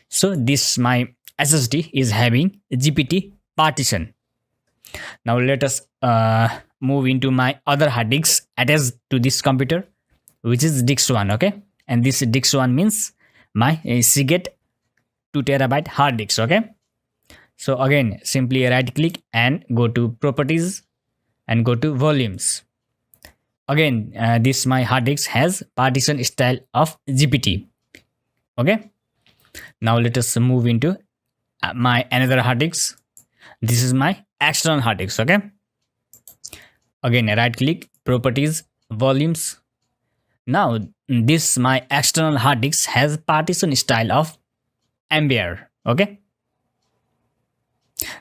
so this my SSD is having GPT partition. Now let us move into my other hard disks attached to this computer, which is disk 1. Okay, and this disk 1 means my Seagate 2 terabyte hard disk. Okay, so again simply right click and go to properties and go to volumes. Again this my hard disk has partition style of GPT. Okay, now let us move into my another hard disk. This is my external hard disk. Okay, again right click, properties, volumes. Now this my external hard disk has partition style of MBR. Okay,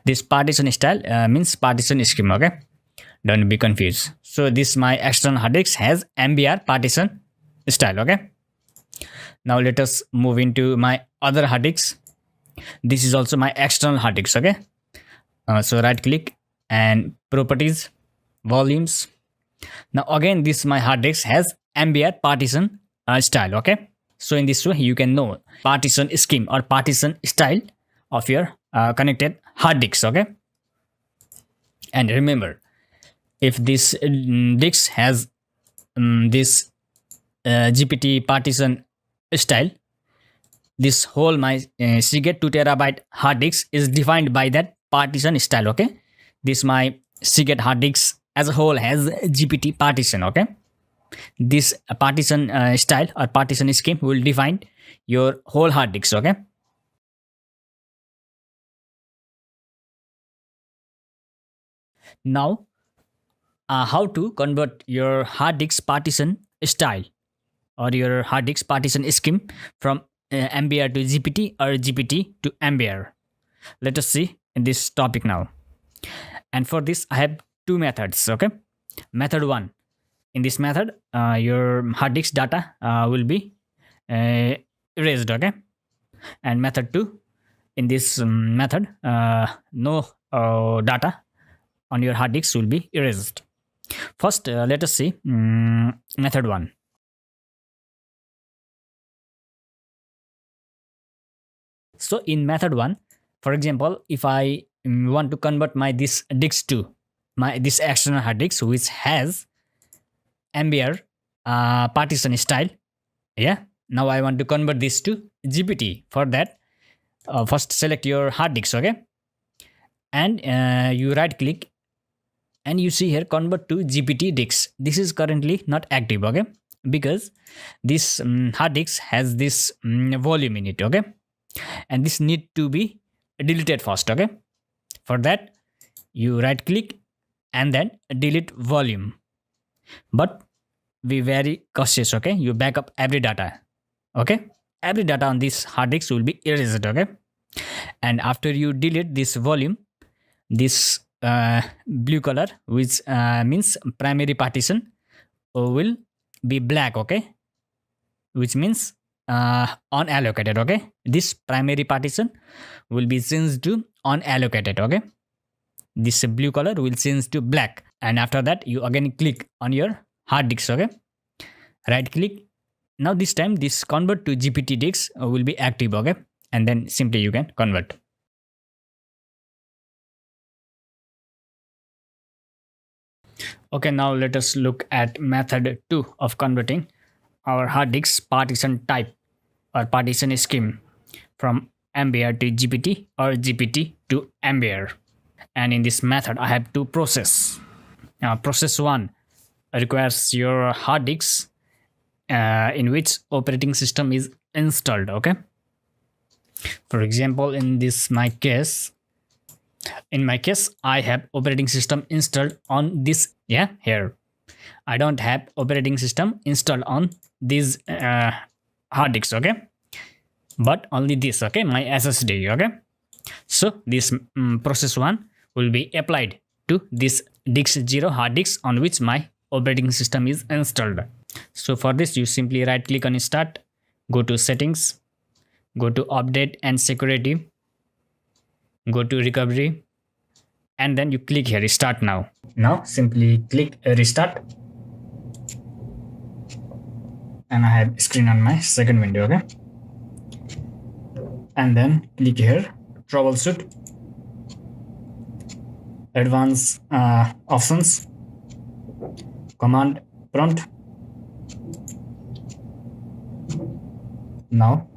this partition style means partition scheme. Okay, don't be confused. So this my external hard disk has MBR partition style. Okay, now let us move into my other hard disk. This is also my external hard disk. Okay, so right click and properties, volumes. Now again this my hard disk has MBR partition style. Okay, so in this way you can know partition scheme or partition style of your connected hard disk. Okay, and remember, if this disk has this GPT partition style, this whole my Seagate 2 terabyte hard disk is defined by that partition style. Okay, this my Seagate hard disk as a whole has GPT partition. Okay, this partition style or partition scheme will define your whole hard disk. Okay, now how to convert your hard disk partition style or your hard disk partition scheme from MBR to GPT or GPT to MBR. Let us see in this topic now. And for this I have two methods. Okay, method 1, in this method your hard disk data will be erased. Okay, and method 2, in this method no data on your hard disk will be erased. First let us see method 1. So in method 1, for example, if I want to convert my this disk to this external hard disk which has MBR partition style. Yeah, now I want to convert this to GPT. For that first select your hard disk. Okay, and you right click and you see here convert to GPT disk. This is currently not active. Okay, because this hard disk has this volume in it. Okay, and this need to be deleted first. Okay, for that you right click and then delete volume, but be very cautious. Okay, you back up every data. Okay, every data on this hard disk will be erased. Okay, and after you delete this volume, this blue color which means primary partition will be black. Okay, which means unallocated. Okay, this primary partition will be changed to unallocated. Okay, this blue color will change to black, and after that you again click on your hard disk. Okay, right click. Now this time this convert to GPT disk will be active. Okay, and then simply you can convert. Okay, now let us look at method 2 of converting our hard disk partition type or partition scheme from MBR to GPT or GPT to MBR. And in this method, I have two process. Process 1 requires your hard disk in which operating system is installed. Okay. For example, in my case, I have operating system installed on this. Yeah, here. I don't have operating system installed on these hard disks. Okay, but only this. Okay, my SSD. Okay, so this process 1 will be applied to this disk 0 hard disk on which my operating system is installed. So for this, you simply right click on start, go to settings, go to update and security, go to recovery, and then you click here start now. Now simply click restart, and I have screen on my second window. Okay, and then click here troubleshoot, advanced options, command prompt. Now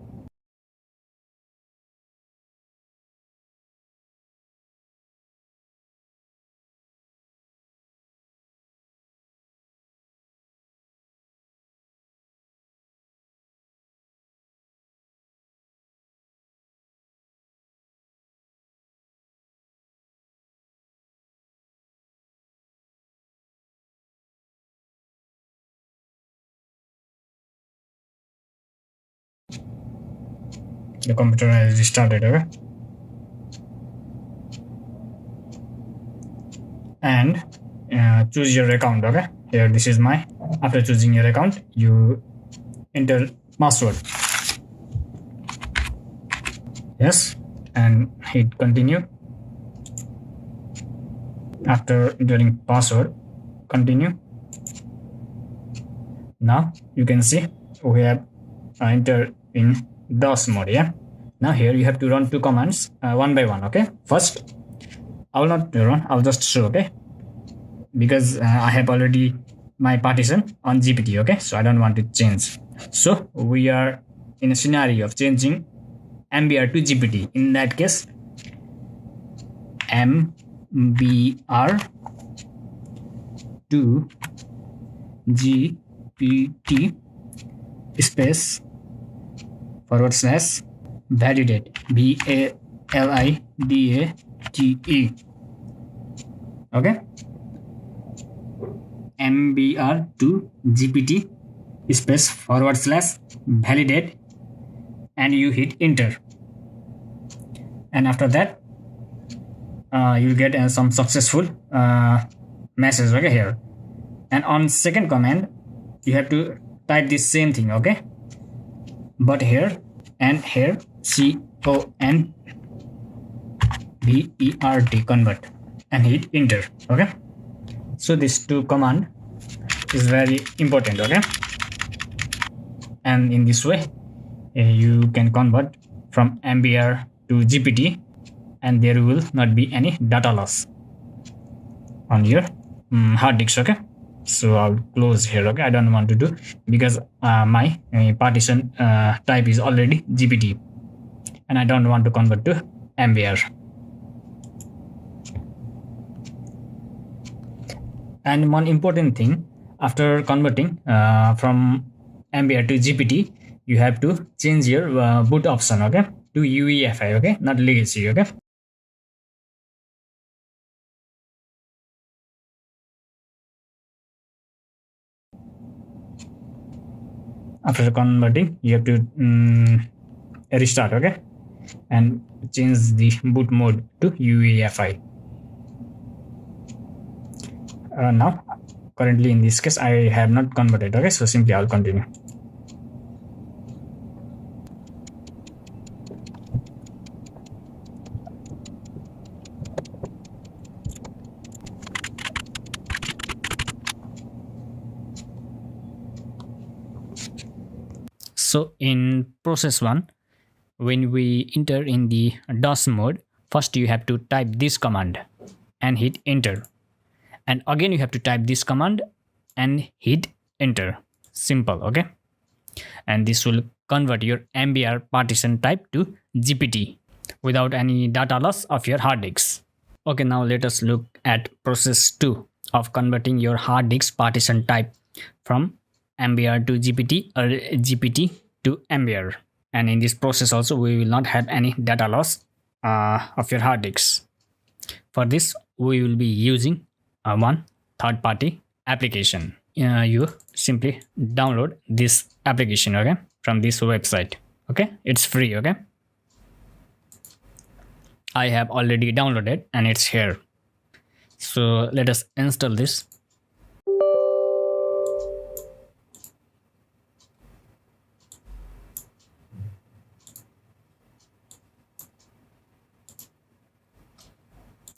the computer has restarted. Okay, and choose your account. Okay, here this is my. After choosing your account, you enter password. Yes, and hit continue. After entering password, continue. Now you can see we have entered in DOS mode. Yeah, now here you have to run two commands one by one. Okay, first I will not run, I'll just show. Okay, because I have already my partition on GPT. Okay, so I don't want to change. So we are in a scenario of changing MBR to GPT. In that case, MBR to GPT space / validate VALIDATE. Okay, MBR to GPT space / validate, and you hit enter, and after that you'll get some successful message. Okay, here, and on second command you have to type the same thing. Okay, but here and here CONVERT, convert, and hit enter. Okay, so this two command is very important. Okay, and in this way you can convert from MBR to GPT, and there will not be any data loss on your hard disk. Okay, so I'll close here. Okay, I don't want to do because my partition type is already GPT, and I don't want to convert to MBR. And one important thing, after converting from MBR to GPT, you have to change your boot option. Okay, to Uefi. Okay, not legacy. Okay, after converting you have to restart. Okay, and change the boot mode to Uefi. Now currently in this case I have not converted. Okay, so simply I'll continue. So in process 1, when we enter in the DOS mode, first you have to type this command and hit enter. and again you have to type this command and hit enter. Simple, okay? And this will convert your MBR partition type to GPT without any data loss of your hard disks. Okay, now let us look at process 2 of converting your hard disk partition type from MBR to GPT or GPT to MBR. And in this process also we will not have any data loss of your hard disks. For this we will be using one third-party application. You simply download this application, okay, from this website. Okay, it's free. Okay, I have already downloaded and it's here. So let us install this.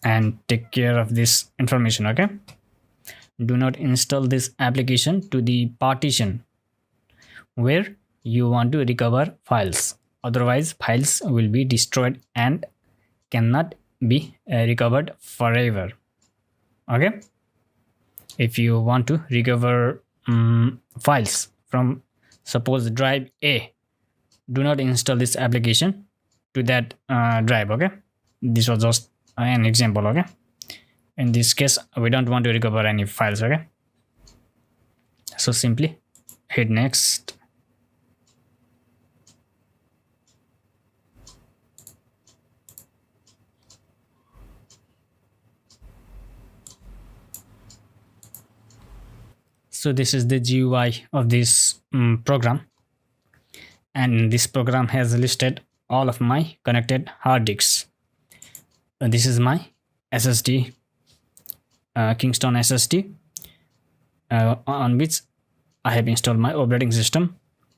And take care of this information, okay? Do not install this application to the partition where you want to recover files. Otherwise, files will be destroyed and cannot be recovered forever. Okay? If you want to recover files from, suppose, drive A, do not install this application to that drive, okay? This was just an example, okay? In this case, we don't want to recover any files, okay? So simply hit next. So this is the GUI of this program, and this program has listed all of my connected hard disks. This is my SSD, Kingston SSD, on which I have installed my operating system,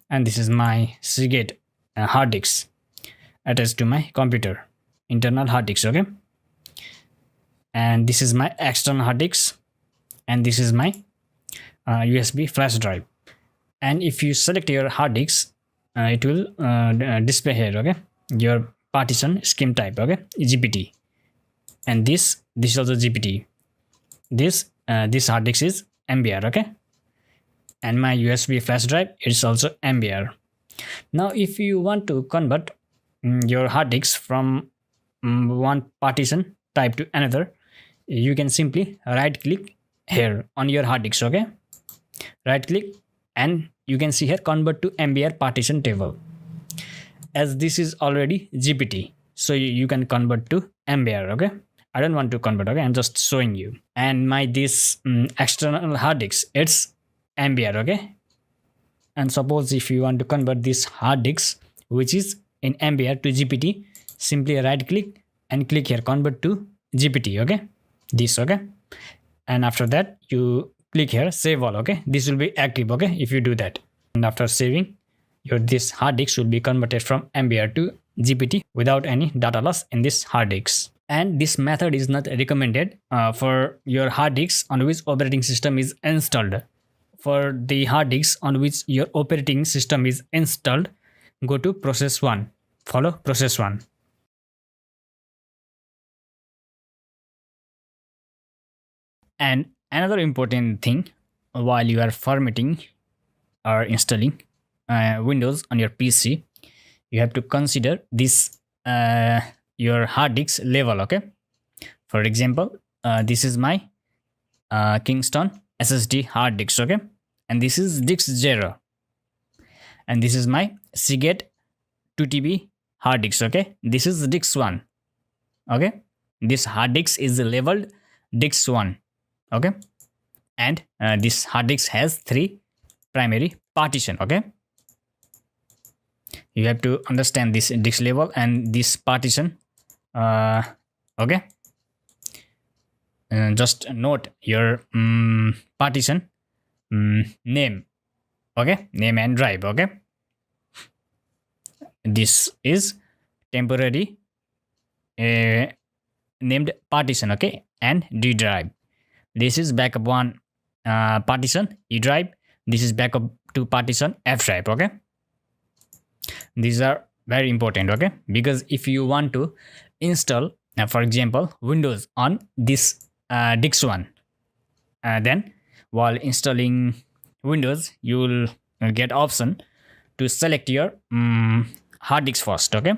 and this is my Seagate hard disk attached to my computer, internal hard disk, okay? And this is my external hard disk, and this is my USB flash drive. And if you select your hard disk, it will display here, okay, your partition scheme type, okay, GPT, and this is also GPT. This hard disk is MBR, okay, and my USB flash drive is also MBR. Now if you want to convert your hard disk from one partition type to another, you can simply right click here on your hard disk, okay, right click, and you can see here convert to MBR partition table. As this is already GPT, so you can convert to MBR, okay? I don't want to convert, okay? I'm just showing you. And my this external hard disk, it's MBR, okay? And suppose if you want to convert this hard disk which is in MBR to GPT, simply right click and click here convert to GPT, okay? This, okay? And after that you click here save all, okay? This will be active, okay, if you do that. And after saving, your this hard disk will be converted from MBR to GPT without any data loss in this hard disk. And this method is not recommended for your hard disk on which operating system is installed. For the hard disk on which your operating system is installed, go to process 1. Follow process 1. And another important thing while you are formatting or installing Windows on your PC, you have to consider this your hard disk level, okay? For example, this is my Kingston SSD hard disk, okay? And this is disk 0. And this is my Seagate 2TB hard disk, okay? This is disk 1, okay? This hard disk is labeled disk 1, okay? And this hard disk has 3 primary partition, okay? You have to understand this disk level and this partition, okay? Just note your partition name, okay? Name and drive, okay? This is temporary named partition, okay? And D drive. This is backup 1 partition E drive. This is backup 2 partition F drive, okay? These are very important, okay? Because if you want to install, for example, Windows on this disk 1, Then while installing Windows, you will get option to select your hard disk first. Okay,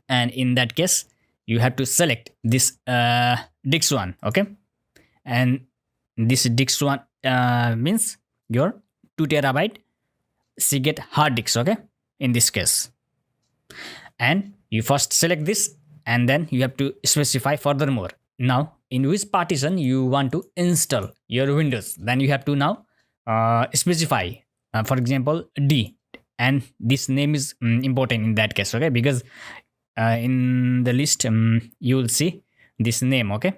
and in that case you have to select this disk one. Okay, and this disk one means your 2 terabyte Seagate hard disk. Okay, in this case, and you first select this, and then you have to specify furthermore now in which partition you want to install your Windows. Then you have to now specify, for example, D, and this name is important in that case. Okay, because in the list you will see this name. Okay,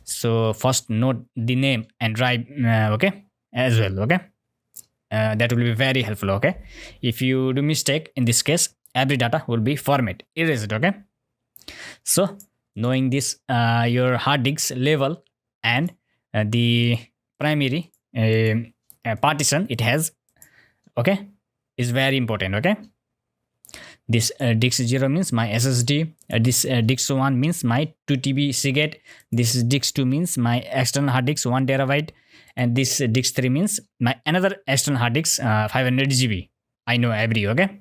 so first note the name and drive okay as well. Okay, that will be very helpful. Okay, if you do mistake in this case, every data will be format erased. Okay, so knowing this your hard disk level and the primary partition it has, okay, is very important. Okay, this disk 0 means my SSD, this disk 1 means my 2 TB Seagate, this disk 2 means my external hard disk 1 terabyte, and this disk 3 means my another external hard disk 500 GB. I know every. Okay,